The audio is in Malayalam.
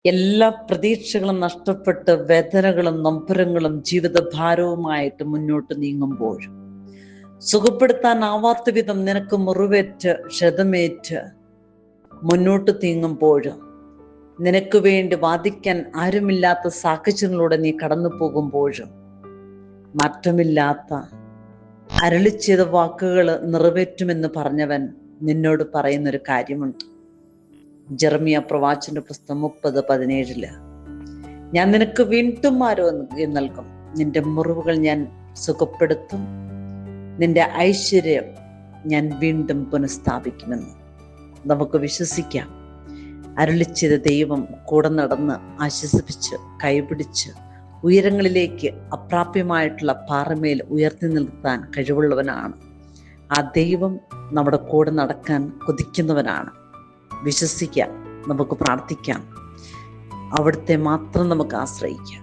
എല്ലാ പ്രതീക്ഷകളും നഷ്ടപ്പെട്ട് വേദനകളും നൊമ്പരങ്ങളും ജീവിതഭാരവുമായിട്ട് മുന്നോട്ട് നീങ്ങുമ്പോഴും സുഖപ്പെടുത്താനാവാത്ത വിധം നിനക്ക് മുറിവേറ്റ് ക്ഷതമേറ്റ് മുന്നോട്ട് നീങ്ങുമ്പോഴും നിനക്ക് വേണ്ടി വാദിക്കാൻ ആരുമില്ലാത്ത സാഹചര്യങ്ങളിലൂടെ നീ കടന്നു പോകുമ്പോഴും മാറ്റമില്ലാത്ത അരുളിച്ചെയ്ത വാക്കുകൾ നിറവേറ്റുമെന്ന് പറഞ്ഞവൻ നിന്നോട് പറയുന്നൊരു കാര്യമുണ്ട്. ജെറമിയ പ്രവാചകന്റെ പുസ്തകം 30:17 ഞാൻ നിനക്ക് വീണ്ടും ആരോഗ്യം നൽകും, നിന്റെ മുറിവുകൾ ഞാൻ സുഖപ്പെടുത്തും, നിന്റെ ഐശ്വര്യം ഞാൻ വീണ്ടും പുനഃസ്ഥാപിക്കുമെന്ന് നമുക്ക് വിശ്വസിക്കാം. അരുളിച്ചെയ്ത ദൈവം കൂടെ നടന്ന് ആശ്വസിപ്പിച്ച് കൈപിടിച്ച് ഉയരങ്ങളിലേക്ക് അപ്രാപ്യമായിട്ടുള്ള പാറമേൽ ഉയർത്തി നിർത്താൻ കഴിവുള്ളവനാണ്. ആ ദൈവം നമ്മുടെ കൂടെ നടക്കാൻ കൊതിക്കുന്നവനാണ്. വിശ്വസിക്കാം, നമുക്ക് പ്രാർത്ഥിക്കാം, അവിടുത്തെ മാത്രം നമുക്ക് ആശ്രയിക്കാം.